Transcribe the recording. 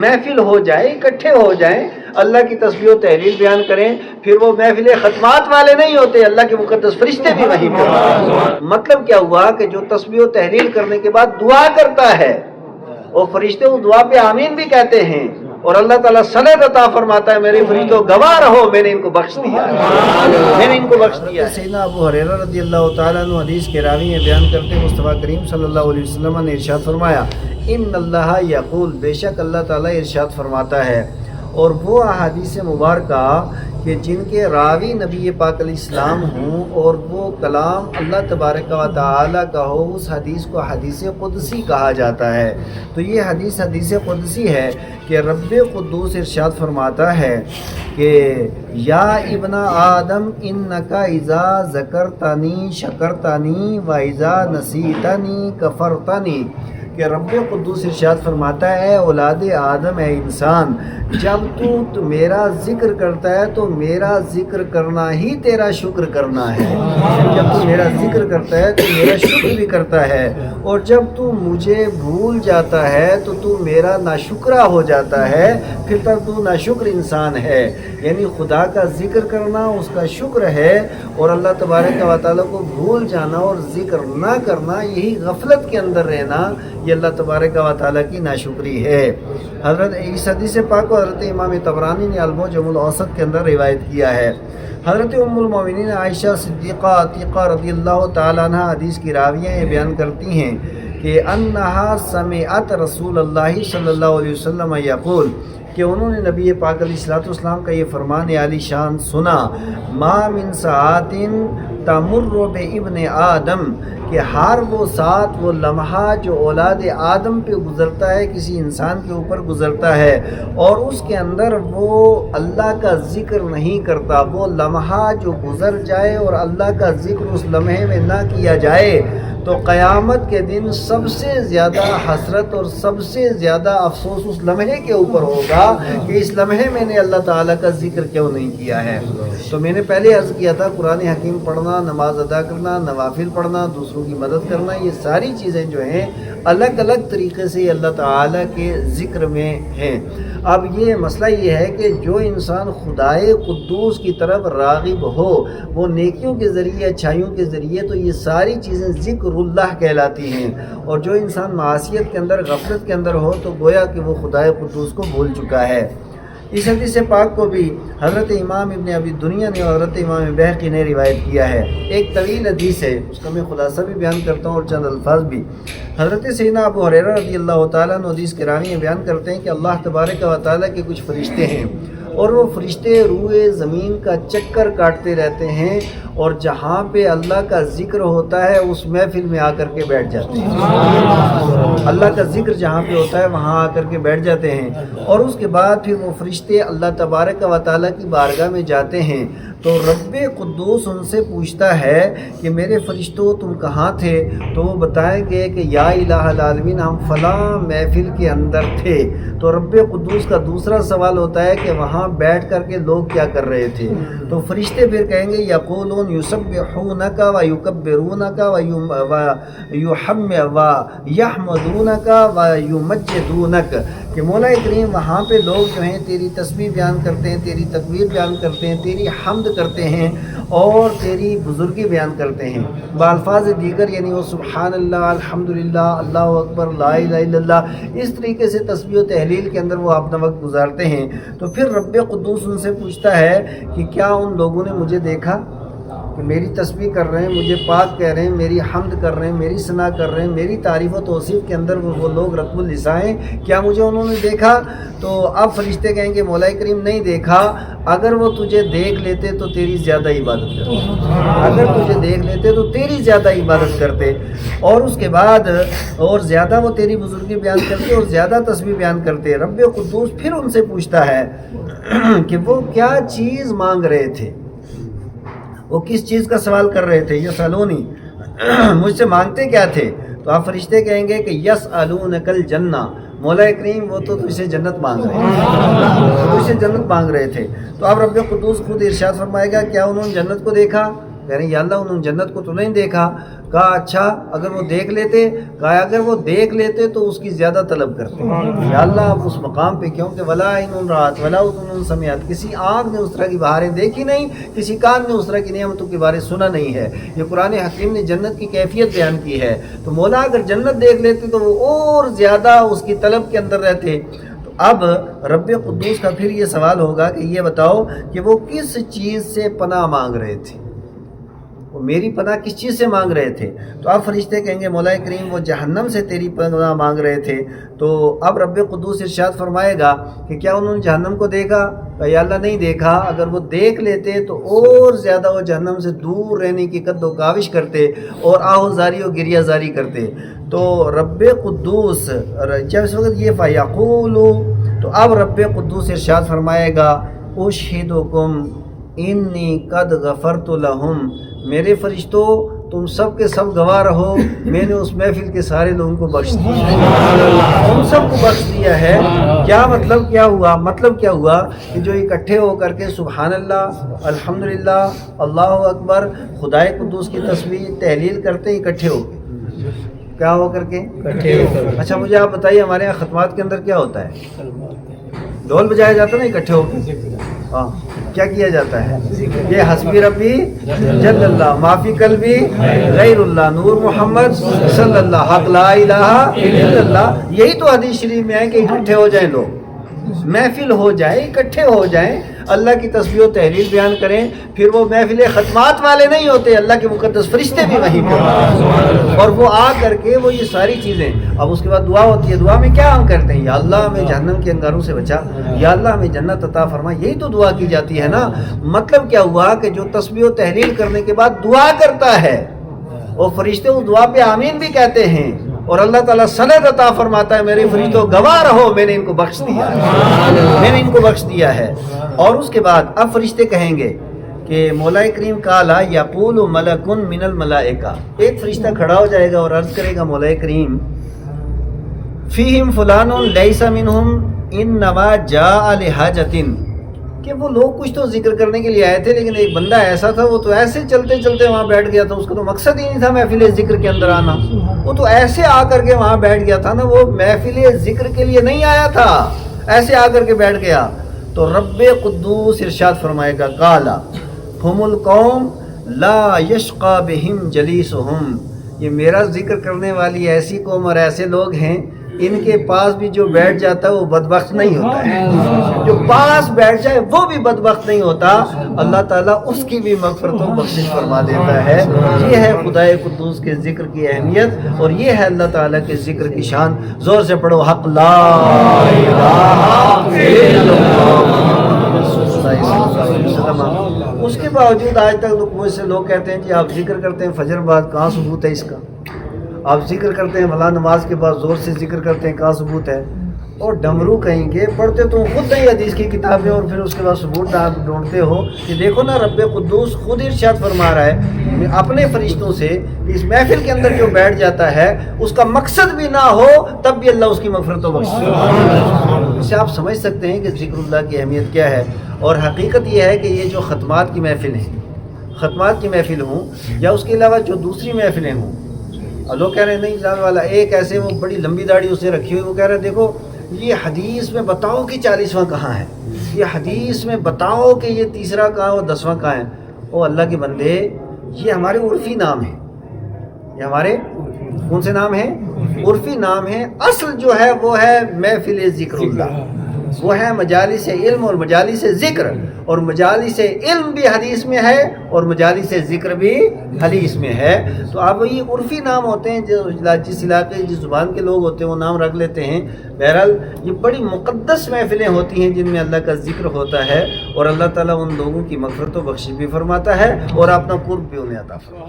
محفل ہو جائے، اکٹھے ہو جائیں، اللہ کی تسبیح و تحلیل بیان کریں، پھر وہ محفل ختمات والے نہیں ہوتے، اللہ کے مقدس فرشتے بھی وہیں پہ ہوتے ہیں۔ مطلب کیا ہوا کہ جو تسبیح و تحلیل کرنے کے بعد دعا کرتا ہے، وہ فرشتے اس دعا پہ آمین بھی کہتے ہیں، اور اللہ تعالیٰ سند عطا فرماتا ہے، میرے فرشتوں گواہ رہو، میں نے ان کو بخش دیا، میں نے ان کو بخش دیا۔ سیدنا ابو ہریرہ رضی اللہ تعالیٰ عنہ حدیث کے راوی ہیں، بیان کرتے ہیں مصطفیٰ کریم صلی اللہ علیہ وسلم نے ارشاد فرمایا، ان اللہ یقول، بے شک اللہ تعالیٰ ارشاد فرماتا ہے، اور وہ احادیث مبارکہ کہ جن کے راوی نبی پاک علیہ السلام ہوں اور وہ کلام اللہ تبارک و تعالیٰ کا ہو، اس حدیث کو حدیث قدسی کہا جاتا ہے۔ تو یہ حدیث قدسی ہے کہ رب قدوس ارشاد فرماتا ہے کہ یا ابن آدم انکا اذا ذکرتنی شکرتنی و اذا نسیتنی کفرتنی، کہ رب قدوس ارشاد فرماتا ہے، اولاد آدم ہے انسان، جب تو میرا ذکر کرتا ہے تو میرا ذکر کرنا ہی تیرا شکر کرنا ہے، جب تو میرا ذکر کرتا ہے تو میرا شکر بھی کرتا ہے، اور جب تو مجھے بھول جاتا ہے تو میرا ناشکرا ہو جاتا ہے، پھر تک تو ناشکر انسان ہے۔ یعنی خدا کا ذکر کرنا اس کا شکر ہے، اور اللہ تبارک و تعالیٰ کو بھول جانا اور ذکر نہ کرنا، یہی غفلت کے اندر رہنا، یہ اللہ تبارک و تعالیٰ کی ناشکری ہے۔ حضرت اس حدیث پاک کو حضرت امام طبرانی نے المعجم الاوسط کے اندر روایت کیا ہے۔ حضرت ام المومنین عائشہ صدیقہ عتیقہ رضی اللہ تعالیٰ عنہ حدیث کی راویہ یہ بیان کرتی ہیں کہ انہا سمعت رسول اللہ صلی اللہ علیہ وسلم یقول، کہ انہوں نے نبی پاک علیہ السلام کا یہ فرمان عالی شان سنا، ما من ساعت تمر بابن آدم، کہ ہر وہ ساتھ وہ لمحہ جو اولاد آدم پہ گزرتا ہے، کسی انسان کے اوپر گزرتا ہے، اور اس کے اندر وہ اللہ کا ذکر نہیں کرتا، وہ لمحہ جو گزر جائے اور اللہ کا ذکر اس لمحے میں نہ کیا جائے، تو قیامت کے دن سب سے زیادہ حسرت اور سب سے زیادہ افسوس اس لمحے کے اوپر ہوگا کہ اس لمحے میں نے اللہ تعالیٰ کا ذکر کیوں نہیں کیا ہے۔ تو میں نے پہلے عرض کیا تھا، قرآن حکیم پڑھنا، نماز ادا کرنا، نوافل پڑھنا، دوسروں کی مدد کرنا، یہ ساری چیزیں جو ہیں الگ الگ طریقے سے اللہ تعالیٰ کے ذکر میں ہیں۔ اب یہ مسئلہ یہ ہے کہ جو انسان خدائے قدوس کی طرف راغب ہو، وہ نیکیوں کے ذریعے، اچھائیوں کے ذریعے، تو یہ ساری چیزیں ذکر اللہ کہلاتی ہیں، اور جو انسان معصیت کے اندر، غفلت کے اندر ہو، تو گویا کہ وہ خدائے قدوس کو بھول چکا ہے۔ اس حدیث پاک کو بھی حضرت امام ابن ابی دنیا نے اور حضرت امام بہقی نے روایت کیا ہے۔ ایک طویل حدیث ہے، اس کا میں خلاصہ بھی بیان کرتا ہوں اور چند الفاظ بھی۔ حضرت سیدنا ابو ہریرہ رضی اللہ تعالیٰ عنہ حدیث کے راوی بیان کرتے ہیں کہ اللہ تبارک و تعالیٰ کے کچھ فرشتے ہیں، اور وہ فرشتے روئے زمین کا چکر کاٹتے رہتے ہیں، اور جہاں پہ اللہ کا ذکر ہوتا ہے اس محفل میں آ کر کے بیٹھ جاتے ہیں۔ اللہ کا ذکر جہاں پہ ہوتا ہے وہاں آ کر کے بیٹھ جاتے ہیں، اور اس کے بعد پھر وہ فرشتے اللہ تبارک و تعالیٰ کی بارگاہ میں جاتے ہیں، تو رب قدوس ان سے پوچھتا ہے کہ میرے فرشتوں تم کہاں تھے؟ تو وہ بتائیں گے کہ یا الہ العالمین، ہم فلاں محفل کے اندر تھے۔ تو رب قدوس کا دوسرا سوال ہوتا ہے کہ وہاں بیٹھ کر کے لوگ کیا کر رہے تھے؟ تو فرشتے پھر کہیں گے یقولون یسبحونک و یکبرونک و یحمدونک و یمجدونک، کہ مولا کریم وہاں پہ لوگ جو ہیں تیری تسبیح بیان کرتے ہیں، تیری تکبیر بیان کرتے ہیں، تیری حمد کرتے ہیں اور تیری بزرگی بیان کرتے ہیں بالفاظ دیگر، یعنی وہ سبحان اللہ، الحمدللہ، اللہ اکبر، لا الہ الا اللہ، اس طریقے سے تسبیح و تحلیل کے اندر وہ اپنا وقت گزارتے ہیں۔ تو پھر رب قدوس ان سے پوچھتا ہے کہ کیا ان لوگوں نے مجھے دیکھا کہ میری تسبیح کر رہے ہیں، مجھے پاک کہہ رہے ہیں، میری حمد کر رہے ہیں، میری ثنا کر رہے ہیں، میری تعریف و توصیف کے اندر وہ لوگ رتب اللسان ہیں، کیا مجھے انہوں نے دیکھا؟ تو اب فرشتے کہیں گے مولا کریم نہیں دیکھا، اگر وہ تجھے دیکھ لیتے تو تیری زیادہ عبادت کرتے، اگر تجھے دیکھ لیتے تو تیری زیادہ عبادت کرتے، اور اس کے بعد اور زیادہ وہ تیری بزرگی بیان کرتے اور زیادہ تسبیح بیان کرتے۔ رب قدوس پھر ان سے پوچھتا ہے کہ وہ کیا چیز مانگ رہے تھے، وہ کس چیز کا سوال کر رہے تھے؟ یسألونی، مجھ سے مانگتے کیا تھے؟ تو آپ فرشتے کہیں گے کہ یسألونک الجنہ، مولا کریم وہ تو تجھ سے جنت مانگ رہے تھے، تجھ سے جنت مانگ رہے تھے۔ تو اب رب قدوس خود ارشاد فرمائے گا کیا انہوں نے جنت کو دیکھا؟ کہہ رہے ہیں یا اللہ انہوں جنت کو تو نہیں دیکھا. کہا اچھا اگر وہ دیکھ لیتے, کہا اگر وہ دیکھ لیتے تو اس کی زیادہ طلب کرتے. یا اللہ آپ اس مقام پہ کیوں کہ ولا عین رات ولا اذن سمعت, کسی آنکھ نے اس طرح کی بہاریں دیکھی نہیں, کسی کان نے اس طرح کی نعمتوں کے بارے سنا نہیں ہے. یہ قرآن حکیم نے جنت کی کیفیت بیان کی ہے. تو مولا اگر جنت دیکھ لیتے تو وہ اور زیادہ اس کی طلب کے اندر رہتے. تو اب رب قدوس کا پھر یہ سوال ہوگا کہ یہ بتاؤ کہ وہ کس چیز سے پناہ مانگ رہے تھے, وہ میری پناہ کس چیز سے مانگ رہے تھے؟ تو اب فرشتے کہیں گے مولا کریم وہ جہنم سے تیری پناہ مانگ رہے تھے. تو اب رب قدوس ارشاد فرمائے گا کہ کیا انہوں نے جہنم کو دیکھا؟ یا اللہ نہیں دیکھا. اگر وہ دیکھ لیتے تو اور زیادہ وہ جہنم سے دور رہنے کی قد و کاوش کرتے اور آہ زاری و گریہ زاری کرتے. تو رب قدوس جب اس وقت یہ فیقول, تو اب رب قدوس ارشاد فرمائے گا اشہدکم انی قد غفرت لہم, میرے فرشتوں تم سب کے سب گواہ رہو میں نے اس محفل کے سارے لوگوں کو بخش دیا ہے, تم سب کو بخش دیا ہے. کیا مطلب کیا ہوا؟ مطلب کیا ہوا کہ جو اکٹھے ہو کر کے سبحان اللہ الحمدللہ اللہ اکبر خدائے قدوس کی تسبیح تحلیل کرتے اکٹھے ہو کے, کیا ہو کر کے اکٹھے ہو کر. اچھا مجھے آپ بتائیے ہمارے یہاں ختمات کے اندر کیا ہوتا ہے؟ ڈھول بجایا جاتا ہے نا اکٹھے ہو کے, ہاں کیا کیا جاتا ہے؟ یہ حسبی ربی جل اللہ معافی قلبی غیر اللہ نور محمد صلی اللہ حق لا الہ الا اللہ. یہی تو حدیث شریف میں ہے کہ اکٹھے ہو جائیں لوگ, محفل ہو جائے, اکٹھے ہو جائیں, اللہ کی تسبیح و تحلیل بیان کریں. پھر وہ محفل ختمات والے نہیں ہوتے, اللہ کے مقدس فرشتے بھی وہیں پہ ہوتے ہیں اور وہ آ کر کے وہ یہ ساری چیزیں. اب اس کے بعد دعا ہوتی ہے, دعا میں کیا ہم کرتے ہیں؟ یا اللہ ہمیں جہنم کے انگاروں سے بچا, یا اللہ ہمیں جنت عطا فرما, یہی تو دعا کی جاتی ہے نا. مطلب کیا ہوا کہ جو تسبیح و تحلیل کرنے کے بعد دعا کرتا ہے اور فرشتے اس دعا پہ آمین بھی کہتے ہیں اور اللہ تعالیٰ سند عطا فرماتا ہے میرے فرشتوں گواہ رہو میں نے ان کو بخش دیا ہے, میں نے ان کو بخش دیا ہے. اور اس کے بعد اب فرشتے کہیں گے کہ مولا کریم قالا یقول ملک من الملائکہ, ایک فرشتہ کھڑا ہو جائے گا اور عرض کرے گا مولا کریم فیہم فلان لیس منہم انما جاء لحاجۃ, کہ وہ لوگ کچھ تو ذکر کرنے کے لیے آئے تھے لیکن ایک بندہ ایسا تھا وہ تو ایسے چلتے چلتے وہاں بیٹھ گیا تھا, اس کا تو مقصد ہی نہیں تھا محفل ذکر کے اندر آنا, وہ تو ایسے آ کر کے وہاں بیٹھ گیا تھا نا, وہ محفل ذکر کے لیے نہیں آیا تھا, ایسے آ کر کے بیٹھ گیا. تو رب قدوس ارشاد فرمائے گا قالا ہم القوم لا یشقى بہم جلیسہم, یہ میرا ذکر کرنے والی ایسی قوم اور ایسے لوگ ہیں ان کے پاس بھی جو بیٹھ جاتا ہے وہ بدبخت نہیں ہوتا ہے, جو پاس بیٹھ جائے وہ بھی بدبخت نہیں ہوتا, اللہ تعالیٰ اس کی بھی مغفرت و بخشش فرما دیتا ہے. یہ ہے خدائے قدوس کے ذکر کی اہمیت اور یہ ہے اللہ تعالیٰ کے ذکر کی شان. زور سے پڑھو حق لا الہ الا اللہ. اس کے باوجود آج تک مجھ سے لوگ کہتے ہیں جی آپ ذکر کرتے ہیں فجر بعد, کہاں ثبوت ہے اس کا؟ آپ ذکر کرتے ہیں فلاں نماز کے بعد زور سے ذکر کرتے ہیں, کہاں ثبوت ہے؟ اور ڈمرو کہیں گے پڑھتے تو خود نہیں حدیث کی کتابیں اور پھر اس کے بعد ثبوت ڈھونڈتے ہو کہ دیکھو نا رب قدوس خود ارشاد فرما رہا ہے اپنے فرشتوں سے کہ اس محفل کے اندر جو بیٹھ جاتا ہے اس کا مقصد بھی نہ ہو تب بھی اللہ اس کی مغفرت و بخشش. اس سے آپ سمجھ سکتے ہیں کہ ذکر اللہ کی اہمیت کیا ہے. اور حقیقت یہ ہے کہ یہ جو ختمات کی محفل ہیں, ختمات کی محفل ہوں یا اس کے علاوہ جو دوسری محفلیں ہوں, لوگ کہہ رہے ہیں نہیں جان والا ایک ایسے وہ بڑی لمبی داڑھی اس نے رکھی ہوئی, وہ کہہ رہے ہیں دیکھو یہ حدیث میں بتاؤ کہ 40واں کہاں ہے, یہ حدیث میں بتاؤ کہ یہ تیسرا کہاں اور 10واں کہاں ہے. او اللہ کے بندے یہ ہمارے عرفی نام ہیں, یہ ہمارے کون سے نام ہیں؟ عرفی نام ہیں. اصل جو ہے وہ ہے محفل ذکر اللہ, وہ ہے مجالس علم اور مجالس ذکر, اور مجالس علم بھی حدیث میں ہے اور مجالس ذکر بھی حدیث میں ہے. تو اب یہ عرفی نام ہوتے ہیں, جس علاقے جس زبان کے لوگ ہوتے ہیں وہ نام رکھ لیتے ہیں. بہرحال یہ بڑی مقدس محفلیں ہوتی ہیں جن میں اللہ کا ذکر ہوتا ہے اور اللہ تعالیٰ ان لوگوں کی مغفرت و بخشش بھی فرماتا ہے اور اپنا قرب بھی انہیں عطا فرماتا ہے.